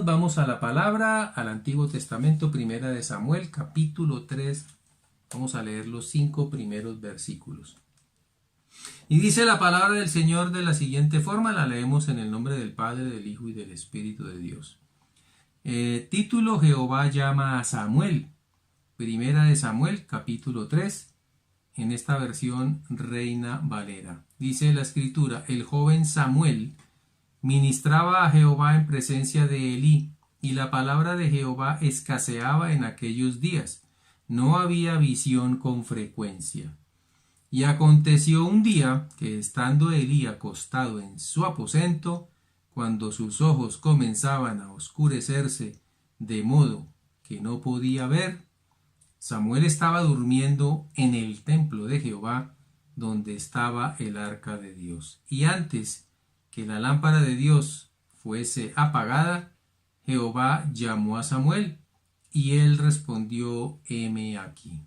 Vamos a la palabra, al Antiguo Testamento, Primera de Samuel, capítulo 3. Vamos a leer los 5 primeros versículos. Y dice la palabra del Señor de la siguiente forma, la leemos en el nombre del Padre, del Hijo y del Espíritu de Dios. Título: Jehová llama a Samuel. Primera de Samuel, capítulo 3, en esta versión Reina Valera. Dice la escritura: el joven Samuel ministraba a Jehová en presencia de Elí, y la palabra de Jehová escaseaba en aquellos días. No había visión con frecuencia. Y aconteció un día que, estando Elí acostado en su aposento, cuando sus ojos comenzaban a oscurecerse de modo que no podía ver, Samuel estaba durmiendo en el templo de Jehová, donde estaba el arca de Dios. Y antes que la lámpara de Dios fuese apagada, Jehová llamó a Samuel, y él respondió: heme aquí.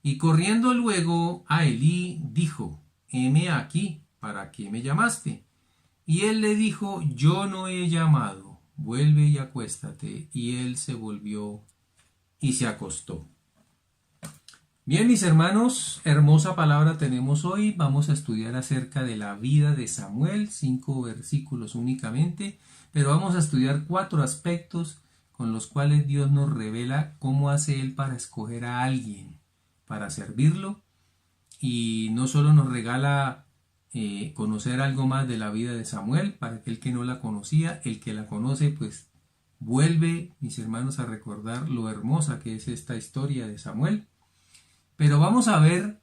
Y corriendo luego a Elí, dijo: heme aquí, ¿para qué me llamaste? Y él le dijo: yo no he llamado, vuelve y acuéstate. Y él se volvió y se acostó. Bien, mis hermanos, hermosa palabra tenemos hoy. Vamos a estudiar acerca de la vida de Samuel, 5 versículos únicamente, pero vamos a estudiar 4 aspectos con los cuales Dios nos revela cómo hace Él para escoger a alguien, para servirlo, y no solo nos regala conocer algo más de la vida de Samuel, para aquel que no la conocía, el que la conoce, pues vuelve, mis hermanos, a recordar lo hermosa que es esta historia de Samuel. Pero vamos a ver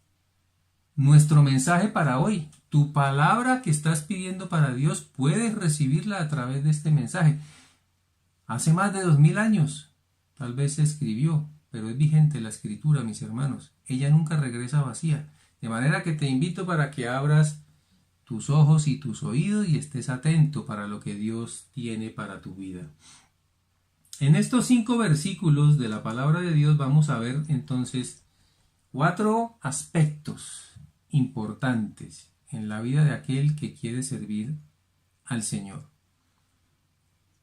nuestro mensaje para hoy. Tu palabra que estás pidiendo para Dios, puedes recibirla a través de este mensaje. Hace más de 2000 años, tal vez se escribió, pero es vigente la escritura, mis hermanos. Ella nunca regresa vacía. De manera que te invito para que abras tus ojos y tus oídos y estés atento para lo que Dios tiene para tu vida. En estos 5 versículos de la palabra de Dios vamos a ver entonces 4 aspectos importantes en la vida de aquel que quiere servir al Señor.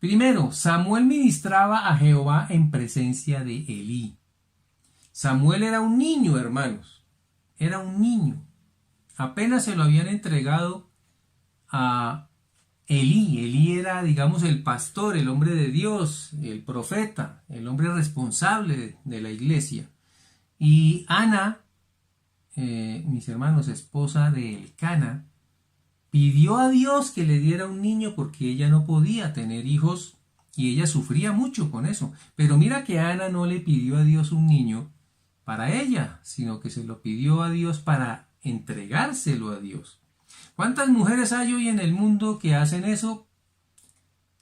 Primero, Samuel ministraba a Jehová en presencia de Elí. Samuel era un niño, hermanos. Era un niño. Apenas se lo habían entregado a Elí. Elí era, digamos, el pastor, el hombre de Dios, el profeta, el hombre responsable de la iglesia. Y Ana, mis hermanos, esposa de Elcana, pidió a Dios que le diera un niño porque ella no podía tener hijos y ella sufría mucho con eso. Pero mira que Ana no le pidió a Dios un niño para ella, sino que se lo pidió a Dios para entregárselo a Dios. ¿Cuántas mujeres hay hoy en el mundo que hacen eso?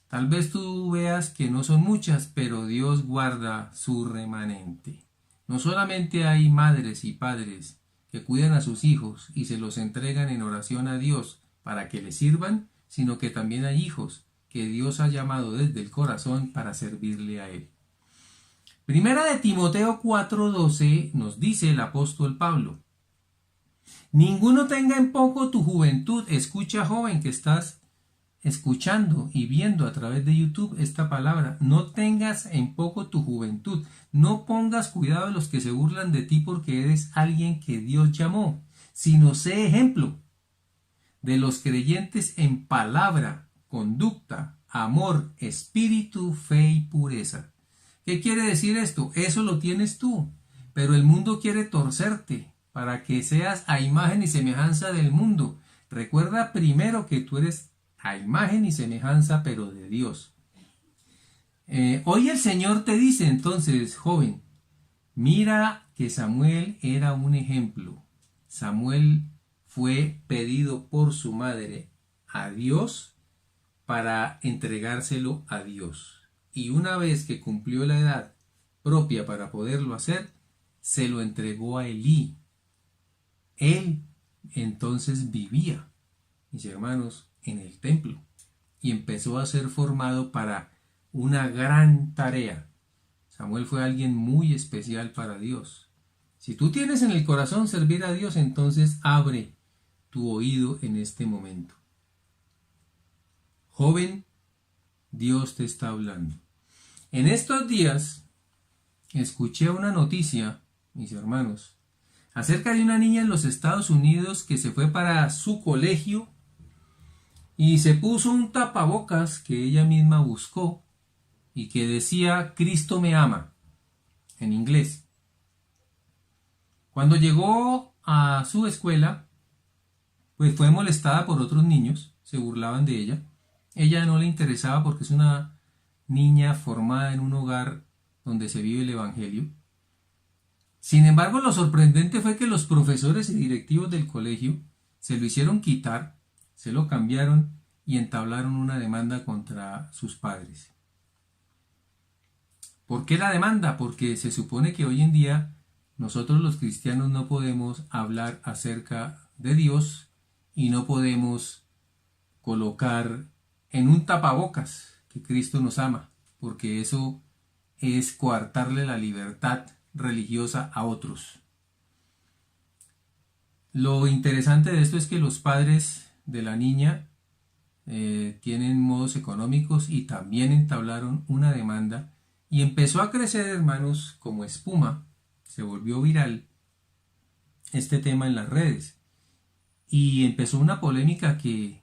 Tal vez tú veas que no son muchas, pero Dios guarda su remanente. No solamente hay madres y padres que cuidan a sus hijos y se los entregan en oración a Dios para que les sirvan, sino que también hay hijos que Dios ha llamado desde el corazón para servirle a Él. Primera de Timoteo 4:12 nos dice el apóstol Pablo: ninguno tenga en poco tu juventud. Escucha, joven, que estás escuchando y viendo a través de YouTube esta palabra. No tengas en poco tu juventud. No pongas cuidado a los que se burlan de ti porque eres alguien que Dios llamó, sino sé ejemplo de los creyentes en palabra, conducta, amor, espíritu, fe y pureza. ¿Qué quiere decir esto? Eso lo tienes tú, pero el mundo quiere torcerte para que seas a imagen y semejanza del mundo. Recuerda primero que tú eres a imagen y semejanza, pero de Dios. Hoy el Señor te dice entonces, joven, mira que Samuel era un ejemplo. Samuel fue pedido por su madre a Dios para entregárselo a Dios. Y una vez que cumplió la edad propia para poderlo hacer, se lo entregó a Elí. Él entonces vivía, mis hermanos, en el templo y empezó a ser formado para una gran tarea. Samuel fue alguien muy especial para Dios. Si tú tienes en el corazón servir a Dios, entonces abre tu oído en este momento. Joven, Dios te está hablando. En estos días escuché una noticia, mis hermanos, acerca de una niña en los Estados Unidos que se fue para su colegio y se puso un tapabocas que ella misma buscó y que decía Cristo me ama en inglés. Cuando llegó a su escuela, pues fue molestada por otros niños, se burlaban de ella. Ella no le interesaba porque es una niña formada en un hogar donde se vive el Evangelio. Sin embargo, lo sorprendente fue que los profesores y directivos del colegio se lo hicieron quitar, se lo cambiaron y entablaron una demanda contra sus padres. ¿Por qué la demanda? Porque se supone que hoy en día nosotros los cristianos no podemos hablar acerca de Dios y no podemos colocar en un tapabocas que Cristo nos ama, porque eso es coartarle la libertad religiosa a otros. Lo interesante de esto es que los padres de la niña tienen modos económicos y también entablaron una demanda y empezó a crecer, hermanos, como espuma. Se volvió viral este tema en las redes y empezó una polémica que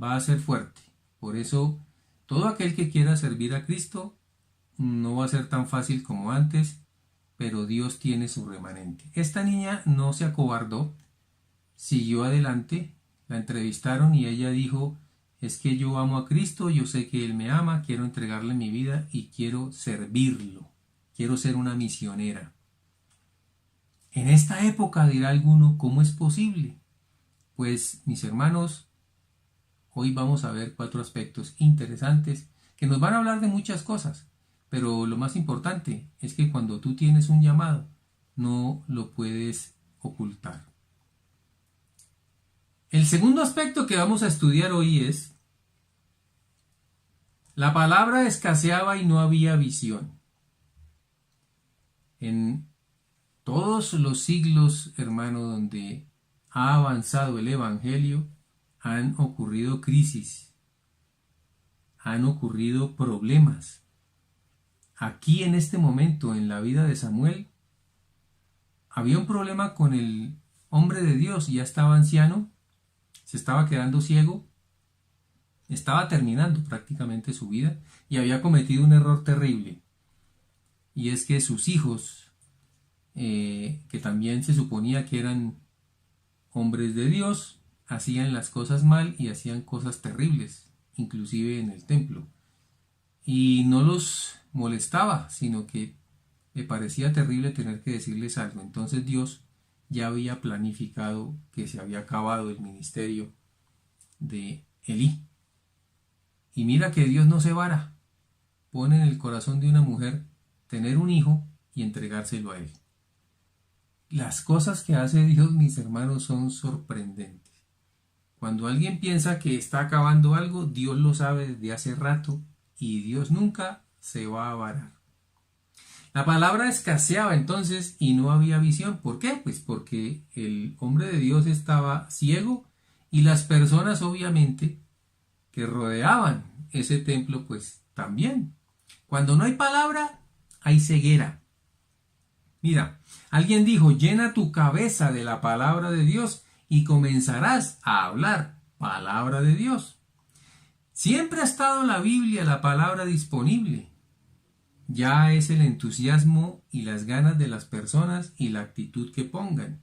va a ser fuerte. Por eso, todo aquel que quiera servir a Cristo no va a ser tan fácil como antes, pero Dios tiene su remanente. Esta niña no se acobardó, siguió adelante, la entrevistaron y ella dijo: es que yo amo a Cristo, yo sé que Él me ama, quiero entregarle mi vida y quiero servirlo, quiero ser una misionera. En esta época dirá alguno, ¿cómo es posible? Pues, mis hermanos, hoy vamos a ver 4 aspectos interesantes que nos van a hablar de muchas cosas, pero lo más importante es que cuando tú tienes un llamado, no lo puedes ocultar. El segundo aspecto que vamos a estudiar hoy es: la palabra escaseaba y no había visión. En todos los siglos, hermano, donde ha avanzado el Evangelio, han ocurrido crisis, han ocurrido problemas. Aquí en este momento, en la vida de Samuel, había un problema con el hombre de Dios, ya estaba anciano, se estaba quedando ciego, estaba terminando prácticamente su vida y había cometido un error terrible. Y es que sus hijos, que también se suponía que eran hombres de Dios, hacían las cosas mal y hacían cosas terribles, inclusive en el templo. Y no los molestaba, sino que me parecía terrible tener que decirles algo. Entonces Dios ya había planificado que se había acabado el ministerio de Elí. Y mira que Dios no se vara, pone en el corazón de una mujer tener un hijo y entregárselo a él. Las cosas que hace Dios, mis hermanos, son sorprendentes. Cuando alguien piensa que está acabando algo, Dios lo sabe desde hace rato y Dios nunca se va a varar. La palabra escaseaba entonces y no había visión. ¿Por qué? Pues porque el hombre de Dios estaba ciego y las personas obviamente que rodeaban ese templo pues también. Cuando no hay palabra, hay ceguera. Mira, alguien dijo: llena tu cabeza de la palabra de Dios y comenzarás a hablar palabra de Dios. Siempre ha estado la Biblia, la palabra disponible. Ya es el entusiasmo y las ganas de las personas y la actitud que pongan.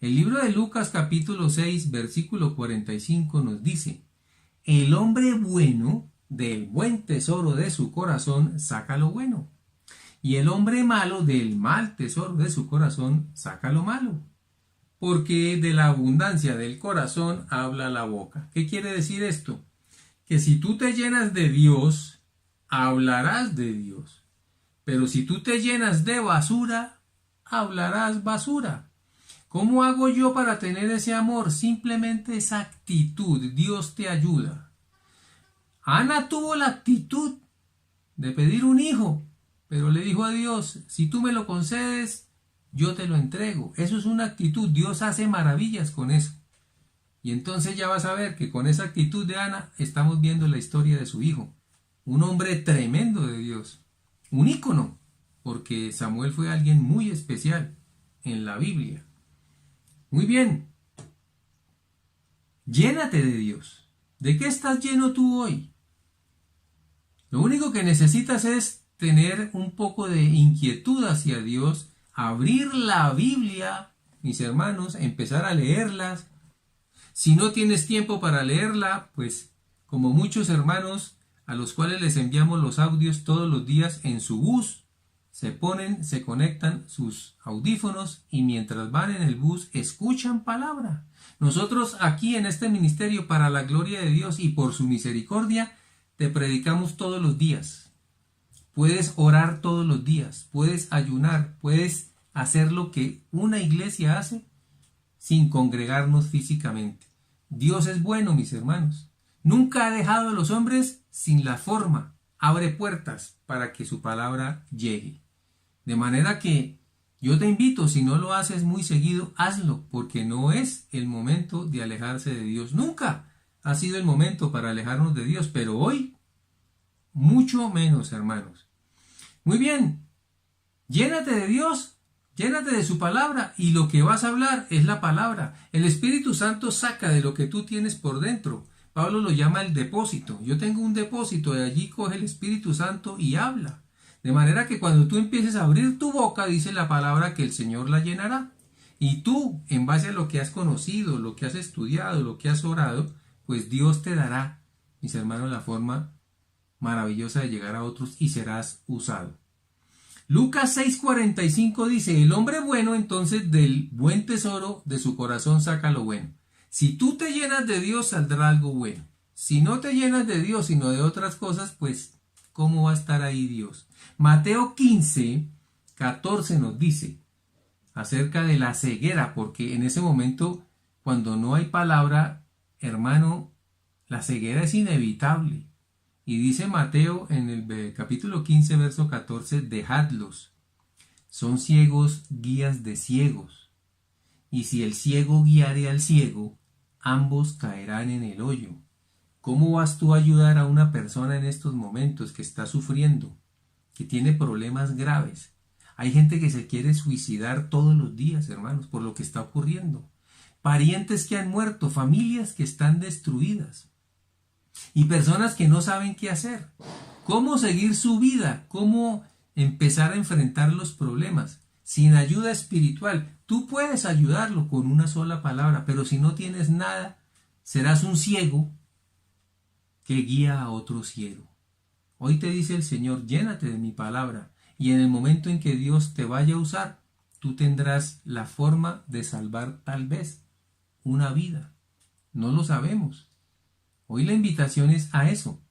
El libro de Lucas capítulo 6 versículo 45 nos dice: el hombre bueno del buen tesoro de su corazón saca lo bueno, y el hombre malo del mal tesoro de su corazón saca lo malo, porque de la abundancia del corazón habla la boca. ¿Qué quiere decir esto? Que si tú te llenas de Dios, hablarás de Dios. Pero si tú te llenas de basura, hablarás basura. ¿Cómo hago yo para tener ese amor? Simplemente esa actitud. Dios te ayuda. Ana tuvo la actitud de pedir un hijo, pero le dijo a Dios: si tú me lo concedes, yo te lo entrego. Eso es una actitud. Dios hace maravillas con eso. Y entonces ya vas a ver que con esa actitud de Ana estamos viendo la historia de su hijo. Un hombre tremendo de Dios. un ícono, porque Samuel fue alguien muy especial en la Biblia. Muy bien, llénate de Dios. ¿De qué estás lleno tú hoy? Lo único que necesitas es tener un poco de inquietud hacia Dios, abrir la Biblia, mis hermanos, empezar a leerlas. Si no tienes tiempo para leerla, pues como muchos hermanos a los cuales les enviamos los audios todos los días en su bus, se conectan sus audífonos y mientras van en el bus escuchan palabra. Nosotros aquí en este ministerio, para la gloria de Dios y por su misericordia, te predicamos todos los días. Puedes orar todos los días, puedes ayunar, puedes hacer lo que una iglesia hace sin congregarnos físicamente. Dios es bueno, mis hermanos. Nunca ha dejado a los hombres sin la forma. Abre puertas para que su palabra llegue. De manera que yo te invito, si no lo haces muy seguido, hazlo, porque no es el momento de alejarse de Dios. Nunca ha sido el momento para alejarnos de Dios, pero hoy, mucho menos, hermanos. Muy bien, llénate de Dios, llénate de su palabra, y lo que vas a hablar es la palabra. El Espíritu Santo saca de lo que tú tienes por dentro. Pablo lo llama el depósito. Yo tengo un depósito, de allí coge el Espíritu Santo y habla. De manera que cuando tú empieces a abrir tu boca, dice la palabra que el Señor la llenará. Y tú, en base a lo que has conocido, lo que has estudiado, lo que has orado, pues Dios te dará, mis hermanos, la forma maravillosa de llegar a otros y serás usado. Lucas 6:45 dice, el hombre bueno entonces del buen tesoro de su corazón saca lo bueno. Si tú te llenas de Dios, saldrá algo bueno. Si no te llenas de Dios, sino de otras cosas, pues, ¿cómo va a estar ahí Dios? Mateo 15:14 nos dice acerca de la ceguera, porque en ese momento, cuando no hay palabra, hermano, la ceguera es inevitable. Y dice Mateo en el capítulo 15, verso 14, dejadlos. Son ciegos guías de ciegos. Y si el ciego guiare al ciego, ambos caerán en el hoyo. ¿Cómo vas tú a ayudar a una persona en estos momentos que está sufriendo, que tiene problemas graves? Hay gente que se quiere suicidar todos los días, hermanos, por lo que está ocurriendo. Parientes que han muerto, familias que están destruidas. Y personas que no saben qué hacer. ¿Cómo seguir su vida? ¿Cómo empezar a enfrentar los problemas? Sin ayuda espiritual. Tú puedes ayudarlo con una sola palabra, pero si no tienes nada, serás un ciego que guía a otro ciego. Hoy te dice el Señor, llénate de mi palabra, y en el momento en que Dios te vaya a usar, tú tendrás la forma de salvar tal vez una vida. No lo sabemos. Hoy la invitación es a eso.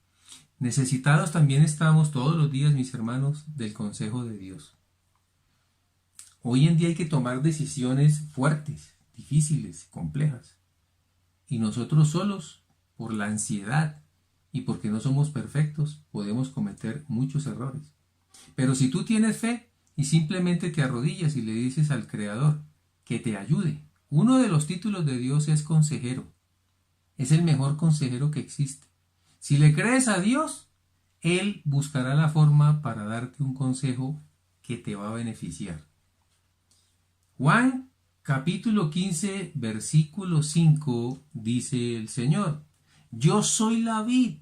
Necesitados también estamos todos los días, mis hermanos, del consejo de Dios. Hoy en día hay que tomar decisiones fuertes, difíciles, complejas. Y nosotros solos, por la ansiedad y porque no somos perfectos, podemos cometer muchos errores. Pero si tú tienes fe y simplemente te arrodillas y le dices al Creador que te ayude, uno de los títulos de Dios es consejero. Es el mejor consejero que existe. Si le crees a Dios, Él buscará la forma para darte un consejo que te va a beneficiar. Juan capítulo 15, versículo 5, dice el Señor, yo soy la vid,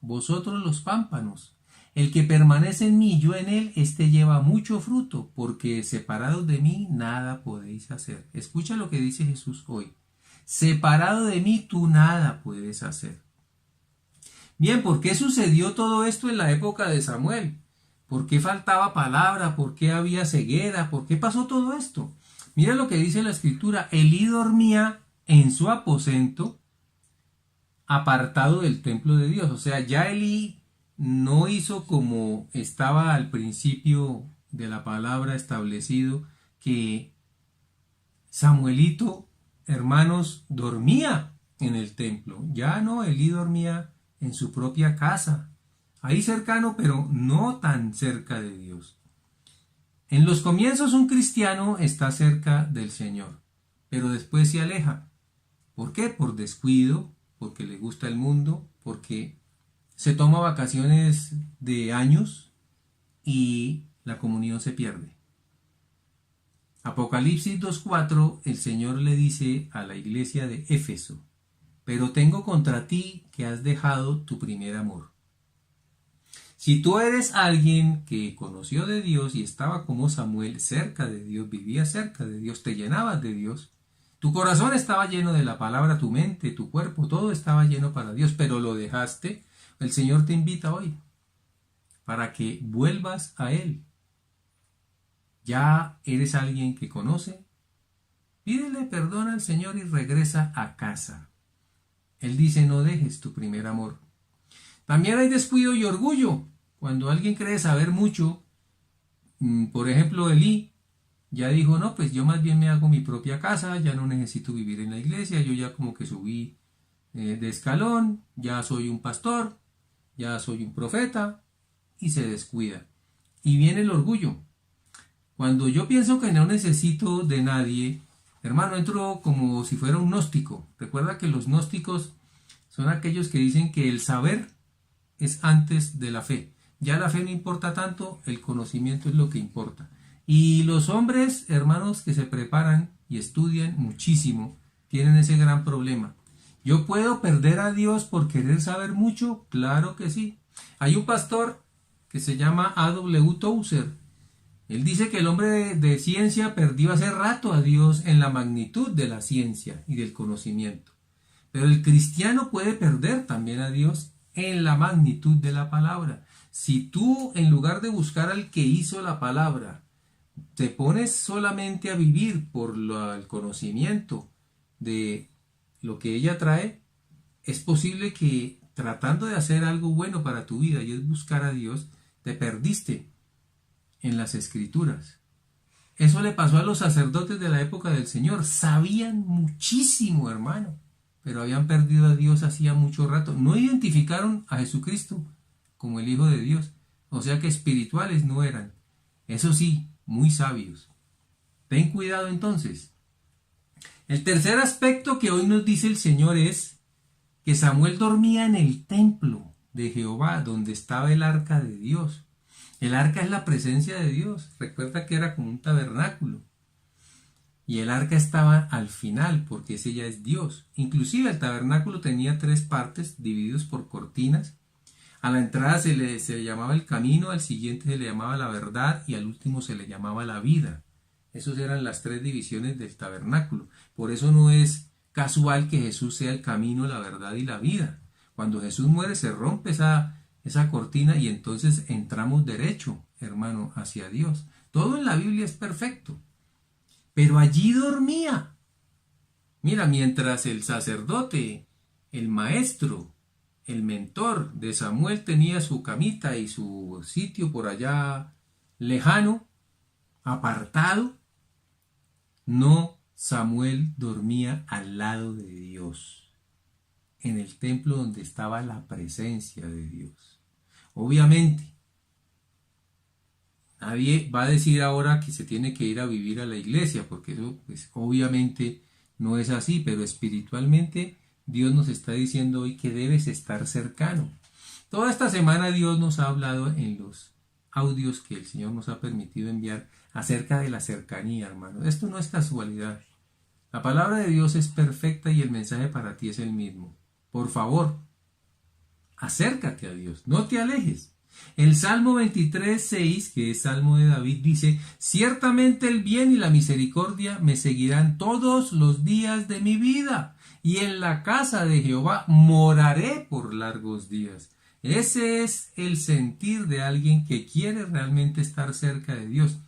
vosotros los pámpanos. El que permanece en mí, yo en él, éste lleva mucho fruto, porque separados de mí nada podéis hacer. Escucha lo que dice Jesús hoy. Separado de mí tú nada puedes hacer. Bien, ¿por qué sucedió todo esto en la época de Samuel? ¿Por qué faltaba palabra? ¿Por qué había ceguera? ¿Por qué pasó todo esto? Mira lo que dice la escritura. Elí dormía en su aposento apartado del templo de Dios. O sea, ya Elí no hizo como estaba al principio de la palabra establecido, que Samuelito, hermanos, dormía en el templo. Ya no, Elí dormía en su propia casa, ahí cercano, pero no tan cerca de Dios. En los comienzos un cristiano está cerca del Señor, pero después se aleja. ¿Por qué? Por descuido, porque le gusta el mundo, porque se toma vacaciones de años y la comunión se pierde. Apocalipsis 2:4, el Señor le dice a la iglesia de Éfeso: pero tengo contra ti que has dejado tu primer amor. Si tú eres alguien que conoció de Dios y estaba como Samuel cerca de Dios, vivía cerca de Dios, te llenabas de Dios, tu corazón estaba lleno de la palabra, tu mente, tu cuerpo, todo estaba lleno para Dios, pero lo dejaste, el Señor te invita hoy para que vuelvas a Él. Ya eres alguien que conoce, pídele perdón al Señor y regresa a casa. Él dice: no dejes tu primer amor. También hay descuido y orgullo. Cuando alguien cree saber mucho, por ejemplo, Elí ya dijo: no, pues yo más bien me hago mi propia casa, ya no necesito vivir en la iglesia, yo ya como que subí de escalón, ya soy un pastor, ya soy un profeta, y se descuida. Y viene el orgullo. Cuando yo pienso que no necesito de nadie, hermano, entro como si fuera un gnóstico. Recuerda que los gnósticos son aquellos que dicen que el saber es antes de la fe. Ya la fe no importa tanto, el conocimiento es lo que importa. Y los hombres, hermanos, que se preparan y estudian muchísimo, tienen ese gran problema. ¿Yo puedo perder a Dios por querer saber mucho? Claro que sí. Hay un pastor que se llama A.W. Tozer. Él dice que el hombre de ciencia perdió hace rato a Dios en la magnitud de la ciencia y del conocimiento. Pero el cristiano puede perder también a Dios en la magnitud de la palabra. Si tú, en lugar de buscar al que hizo la palabra, te pones solamente a vivir por el conocimiento de lo que ella trae, es posible que tratando de hacer algo bueno para tu vida y es buscar a Dios, te perdiste en las escrituras. Eso le pasó a los sacerdotes de la época del Señor. Sabían muchísimo, hermano, pero habían perdido a Dios hacía mucho rato. No identificaron a Jesucristo como el Hijo de Dios. O sea que espirituales no eran. Eso sí, muy sabios. Ten cuidado entonces. El tercer aspecto que hoy nos dice el Señor es que Samuel dormía en el templo de Jehová, donde estaba el arca de Dios. El arca es la presencia de Dios. Recuerda que era como un tabernáculo. Y el arca estaba al final, porque ese ya es Dios. Inclusive el tabernáculo tenía 3 partes, divididos por cortinas. A la entrada se le llamaba el camino, al siguiente se le llamaba la verdad y al último se le llamaba la vida. Esas eran las 3 divisiones del tabernáculo. Por eso no es casual que Jesús sea el camino, la verdad y la vida. Cuando Jesús muere se rompe esa cortina y entonces entramos derecho, hermano, hacia Dios. Todo en la Biblia es perfecto. Pero allí dormía. Mira, mientras el sacerdote, el maestro, el mentor de Samuel tenía su camita y su sitio por allá lejano, apartado, no, Samuel dormía al lado de Dios, en el templo donde estaba la presencia de Dios. Obviamente, nadie va a decir ahora que se tiene que ir a vivir a la iglesia, porque eso pues, obviamente no es así, pero espiritualmente Dios nos está diciendo hoy que debes estar cercano. Toda esta semana Dios nos ha hablado en los audios que el Señor nos ha permitido enviar acerca de la cercanía, hermano. Esto no es casualidad. La palabra de Dios es perfecta y el mensaje para ti es el mismo. Por favor, acércate a Dios, no te alejes. El Salmo 23:6, que es Salmo de David, dice: ciertamente el bien y la misericordia me seguirán todos los días de mi vida, y en la casa de Jehová moraré por largos días. Ese es el sentir de alguien que quiere realmente estar cerca de Dios.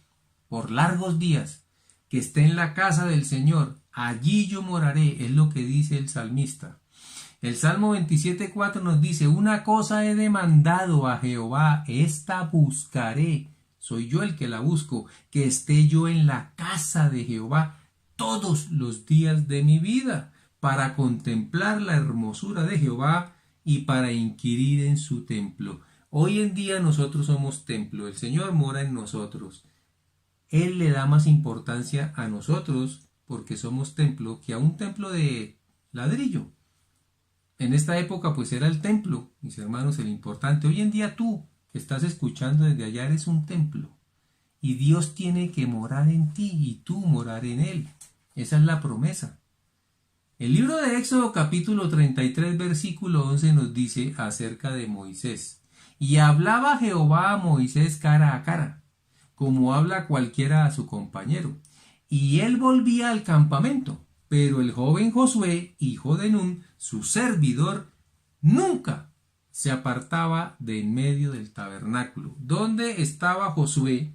Por largos días, que esté en la casa del Señor, allí yo moraré, es lo que dice el salmista. El Salmo 27:4 nos dice: una cosa he demandado a Jehová, esta buscaré. Soy yo el que la busco, que esté yo en la casa de Jehová todos los días de mi vida, para contemplar la hermosura de Jehová y para inquirir en su templo. Hoy en día nosotros somos templo, el Señor mora en nosotros. Él le da más importancia a nosotros porque somos templo que a un templo de ladrillo. En esta época pues era el templo, mis hermanos, el importante. Hoy en día tú que estás escuchando desde allá eres un templo. Y Dios tiene que morar en ti y tú morar en Él. Esa es la promesa. El libro de Éxodo capítulo 33 versículo 11 nos dice acerca de Moisés. Y hablaba Jehová a Moisés cara a cara, como habla cualquiera a su compañero. Y él volvía al campamento, pero el joven Josué, hijo de Nun, su servidor, nunca se apartaba de en medio del tabernáculo. ¿Dónde estaba Josué?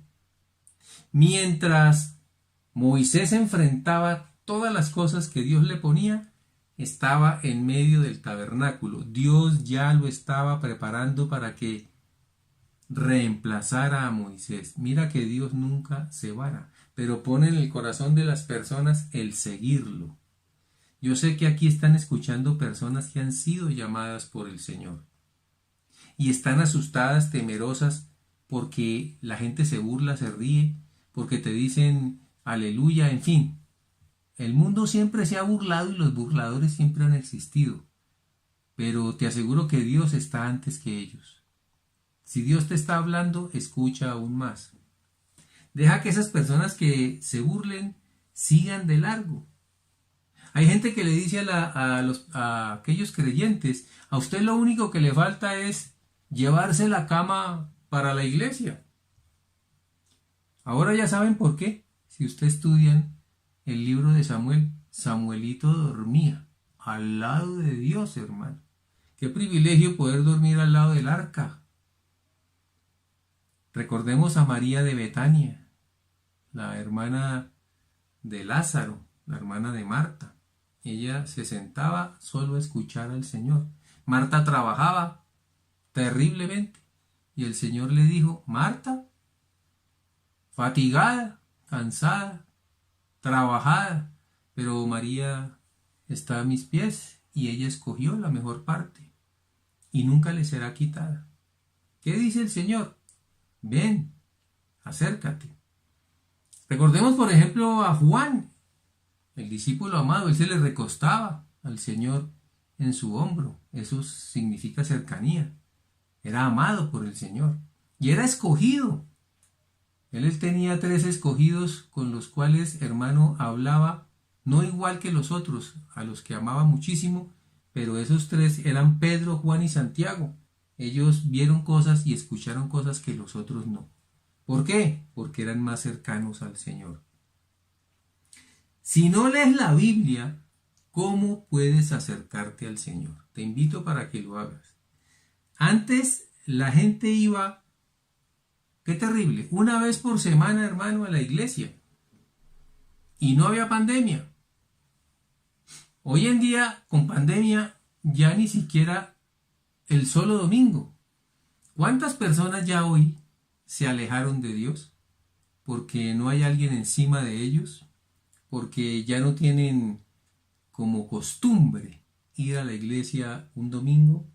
Mientras Moisés enfrentaba todas las cosas que Dios le ponía, estaba en medio del tabernáculo. Dios ya lo estaba preparando para que reemplazara a Moisés. Mira que Dios nunca se vara, pero pone en el corazón de las personas el seguirlo. Yo sé que aquí están escuchando personas que han sido llamadas por el Señor y están asustadas, temerosas, porque la gente se burla, se ríe, porque te dicen aleluya, en fin. El mundo siempre se ha burlado y los burladores siempre han existido, pero te aseguro que Dios está antes que ellos. Si Dios te está hablando, escucha aún más. Deja que esas personas que se burlen sigan de largo. Hay gente que le dice a aquellos creyentes, a usted lo único que le falta es llevarse la cama para la iglesia. Ahora ya saben por qué. Si ustedes estudian el libro de Samuel, Samuelito dormía al lado de Dios, hermano. Qué privilegio poder dormir al lado del arca. Recordemos a María de Betania, la hermana de Lázaro, la hermana de Marta. Ella se sentaba solo a escuchar al Señor. Marta trabajaba terriblemente y el Señor le dijo, Marta, fatigada, cansada, trabajada, pero María está a mis pies y ella escogió la mejor parte y nunca le será quitada. ¿Qué dice el Señor? Ven, acércate. Recordemos por ejemplo a Juan, el discípulo amado. Él se le recostaba al Señor en su hombro. Eso significa cercanía. Era amado por el Señor y era escogido. Él tenía 3 escogidos con los cuales, hermano, hablaba no igual que los otros, a los que amaba muchísimo, pero esos 3 eran Pedro, Juan y Santiago. Ellos vieron cosas y escucharon cosas que los otros no. ¿Por qué? Porque eran más cercanos al Señor. Si no lees la Biblia, ¿cómo puedes acercarte al Señor? Te invito para que lo hagas. Antes la gente iba, qué terrible, una vez por semana, hermano, a la iglesia. Y no había pandemia. Hoy en día, con pandemia, ya ni siquiera el solo domingo. ¿Cuántas personas ya hoy se alejaron de Dios? Porque no hay alguien encima de ellos, porque ya no tienen como costumbre ir a la iglesia un domingo.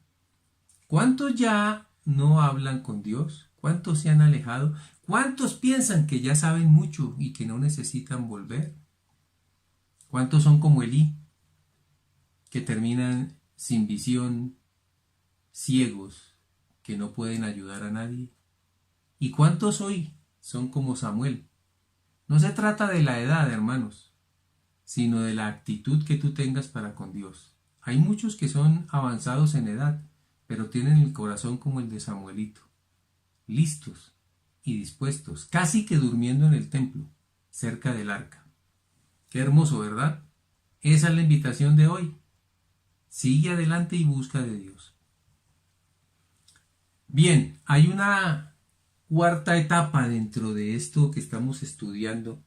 ¿Cuántos ya no hablan con Dios? ¿Cuántos se han alejado? ¿Cuántos piensan que ya saben mucho y que no necesitan volver? ¿Cuántos son como Elí, que terminan sin visión, ciegos, que no pueden ayudar a nadie? ¿Y cuántos hoy son como Samuel? No se trata de la edad, hermanos, sino de la actitud que tú tengas para con Dios. Hay muchos que son avanzados en edad, pero tienen el corazón como el de Samuelito, listos y dispuestos, casi que durmiendo en el templo, cerca del arca. Qué hermoso, ¿verdad? Esa es la invitación de hoy. Sigue adelante y busca de Dios. Bien, hay una cuarta etapa dentro de esto que estamos estudiando,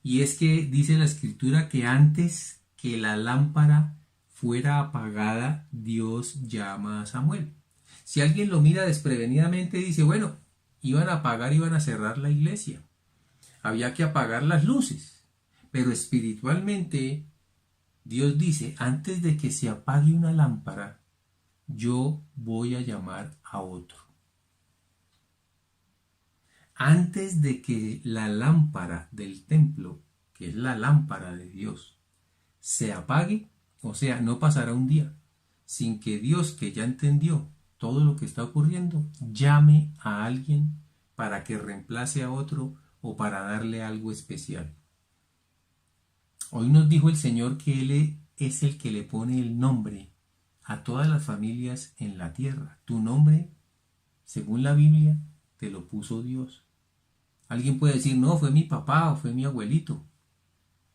y es que dice la Escritura que antes que la lámpara fuera apagada, Dios llama a Samuel. Si alguien lo mira desprevenidamente, dice, bueno, iban a apagar, iban a cerrar la iglesia. Había que apagar las luces. Pero espiritualmente, Dios dice, antes de que se apague una lámpara, yo voy a llamar a otro. Antes de que la lámpara del templo, que es la lámpara de Dios, se apague, o sea, no pasará un día sin que Dios, que ya entendió todo lo que está ocurriendo, llame a alguien para que reemplace a otro o para darle algo especial. Hoy nos dijo el Señor que Él es el que le pone el nombre a todas las familias en la tierra. Tu nombre, según la Biblia, te lo puso Dios. Alguien puede decir, no, fue mi papá o fue mi abuelito.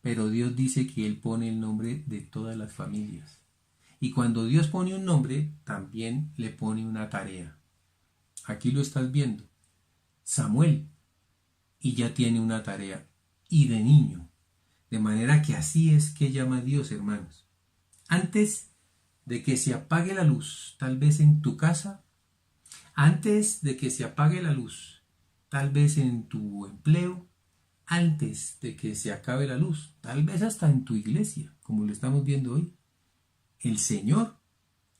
Pero Dios dice que Él pone el nombre de todas las familias. Y cuando Dios pone un nombre, también le pone una tarea. Aquí lo estás viendo. Samuel. Y ya tiene una tarea. Y de niño. De manera que así es que llama a Dios, hermanos. Antes de que se apague la luz, tal vez en tu casa, antes de que se apague la luz, tal vez en tu empleo, antes de que se acabe la luz, tal vez hasta en tu iglesia, como lo estamos viendo hoy, el Señor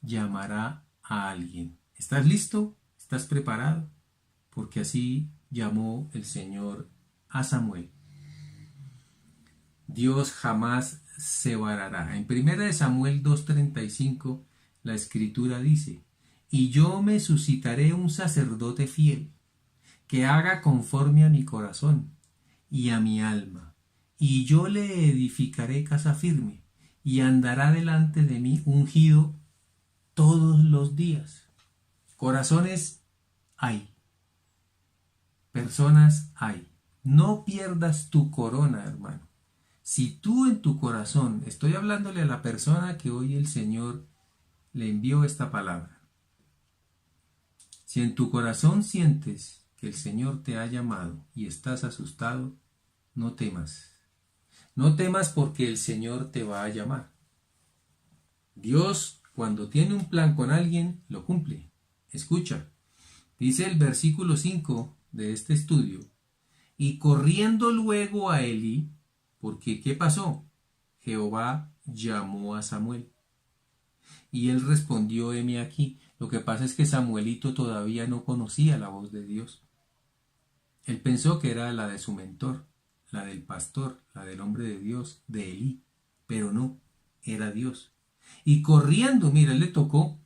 llamará a alguien. ¿Estás listo? ¿Estás preparado? Porque así llamó el Señor a Samuel. Dios jamás se varará. En 1 Samuel 2:35 la escritura dice, y yo me suscitaré un sacerdote fiel, que haga conforme a mi corazón y a mi alma, y yo le edificaré casa firme, y andará delante de mí ungido todos los días. Corazones hay, personas hay. No pierdas tu corona, hermano. Si tú en tu corazón, estoy hablándole a la persona que hoy el Señor le envió esta palabra. Si en tu corazón sientes que el Señor te ha llamado y estás asustado, no temas. No temas porque el Señor te va a llamar. Dios, cuando tiene un plan con alguien, lo cumple. Escucha, dice el versículo 5 de este estudio, y corriendo luego a Elí, porque ¿qué pasó? Jehová llamó a Samuel. Y él respondió, heme aquí. Lo que pasa es que Samuelito todavía no conocía la voz de Dios. Él pensó que era la de su mentor, la del pastor, la del hombre de Dios, de Elí. Pero no, era Dios. Y corriendo, mira, él le tocó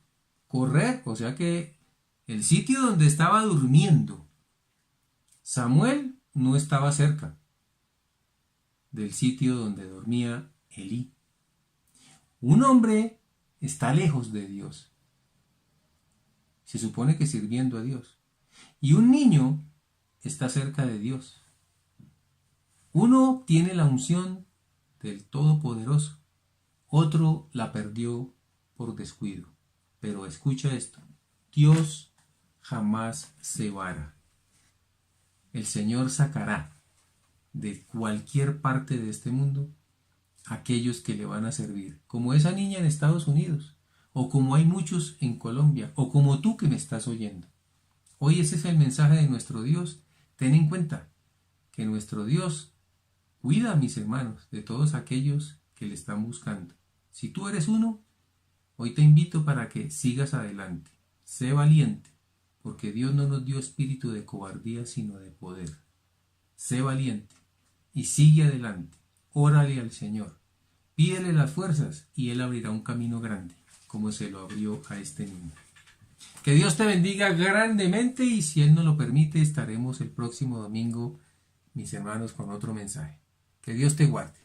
correr, o sea que el sitio donde estaba durmiendo, Samuel no estaba cerca del sitio donde dormía Elí. Un hombre está lejos de Dios. Se supone que sirviendo a Dios. Y un niño está cerca de Dios. Uno tiene la unción del Todopoderoso. Otro la perdió por descuido. Pero escucha esto. Dios jamás se vara. El Señor sacará de cualquier parte de este mundo aquellos que le van a servir, como esa niña en Estados Unidos, o como hay muchos en Colombia, o como tú que me estás oyendo. Hoy ese es el mensaje de nuestro Dios. Ten en cuenta que nuestro Dios cuida a mis hermanos de todos aquellos que le están buscando. Si tú eres uno, hoy te invito para que sigas adelante. Sé valiente, porque Dios no nos dio espíritu de cobardía, sino de poder. Sé valiente y sigue adelante. Órale al Señor. Pídele las fuerzas y Él abrirá un camino grande, como se lo abrió a este niño. Que Dios te bendiga grandemente y si Él nos lo permite estaremos el próximo domingo, mis hermanos, con otro mensaje. Que Dios te guarde.